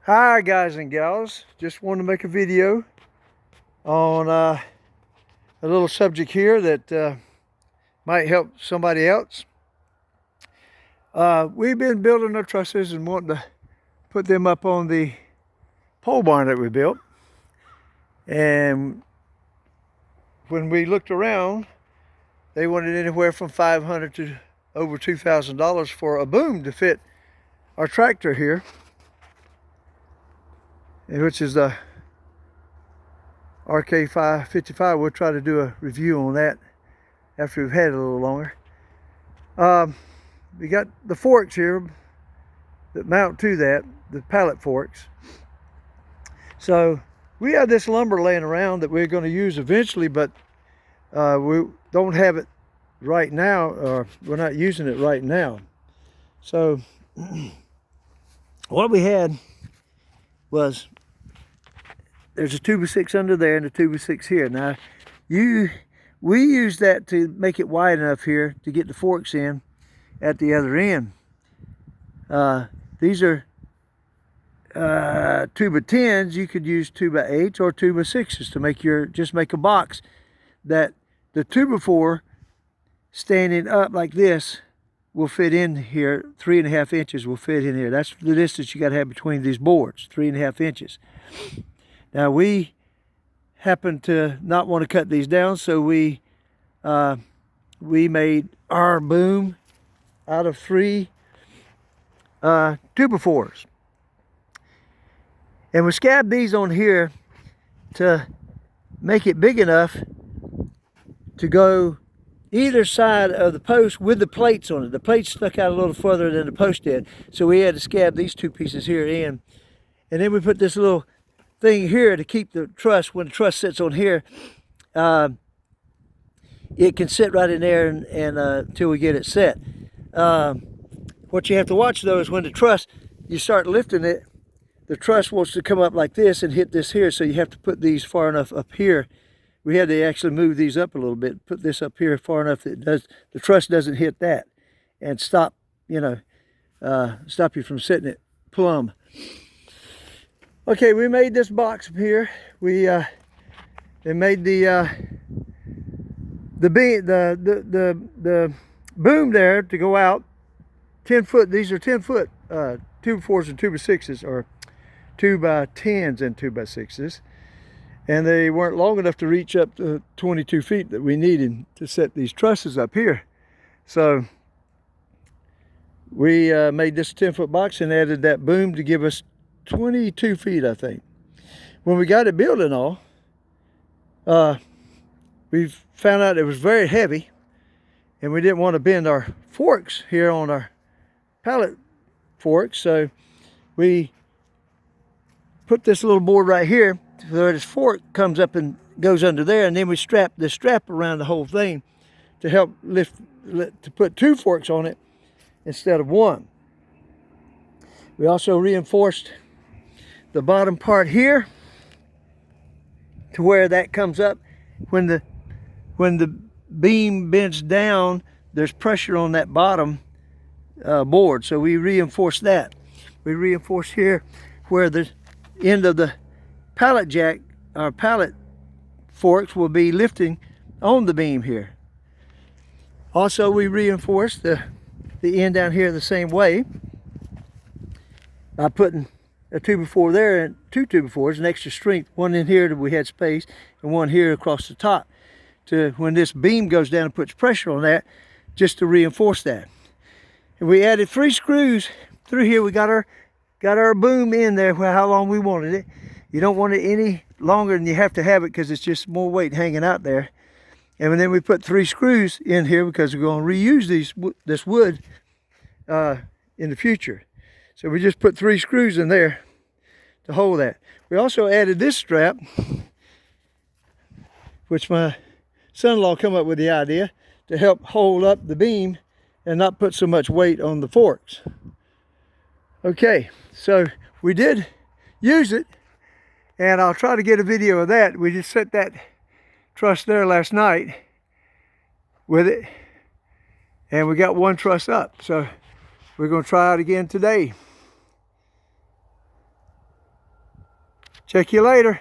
Hi guys and gals, just wanted to make a video on a little subject here that might help somebody else. We've been building our trusses and wanting to put them up on the pole barn that we built, and when we looked around, they wanted anywhere from $500 to over $2,000 for a boom to fit our tractor here, which is the RK555. We'll try to do a review on that after we've had it a little longer. We got the forks here that mount to that, the pallet forks. So we have this lumber laying around that we're going to use eventually, but we don't have it right now, or we're not using it right now. So what we had was, there's a 2x6 under there and a 2x6 here. Now, we use that to make it wide enough here to get the forks in at the other end. These are 2x10s. You could use 2x8s or 2x6s to make just make a box that the 2x4 standing up like this will fit in here. 3.5 inches will fit in here. That's the distance you got to have between these boards, 3.5 inches. Now we happen to not want to cut these down, so we made our boom out of 3 2x4s. And we scabbed these on here to make it big enough to go either side of the post with the plates on it. The plates stuck out a little further than the post did, so we had to scab these two pieces here in. And then we put this little thing here to keep the truss. When the truss sits on here, it can sit right in there and until we get it set. What you have to watch though is when the truss, you start lifting it, the truss wants to come up like this and hit this here, so you have to put these far enough up here. We had to actually move these up a little bit, put this up here far enough that the truss doesn't hit that and stop, stop you from sitting it plumb. Okay, we made this box up here. We made the boom there to go out 10 foot. These are 10 foot 2x4s and 2x6s, or 2x10s and 2x6s, and they weren't long enough to reach up to 22 feet that we needed to set these trusses up here. So we made this 10-foot box and added that boom to give us 22 feet, I think. When we got it built and all, we found out it was very heavy, and we didn't want to bend our forks here on our pallet forks, so we put this little board right here where this fork comes up and goes under there, and then we strap the strap around the whole thing to help to put 2 forks on it instead of 1. We also reinforced the bottom part here to where that comes up. When the beam bends down, there's pressure on that bottom board, so we reinforce that. We reinforce here where the end of the pallet jack, our pallet forks, will be lifting on the beam here. Also, we reinforce the end down here the same way by putting a 2x4 there and 2 2x4s, an extra strength, one in here that we had space and one here across the top, to when this beam goes down and puts pressure on that, just to reinforce that. And we added 3 screws through here. We got our boom in there for how long we wanted it. You don't want it any longer than you have to have it, because it's just more weight hanging out there. And then we put 3 screws in here because we're going to reuse this wood in the future. So we just put 3 screws in there to hold that. We also added this strap, which my son-in-law come up with the idea, to help hold up the beam and not put so much weight on the forks. Okay, so we did use it, and I'll try to get a video of that. We just set that truss there last night with it, and we got 1 truss up. So we're going to try it again today. Check you later.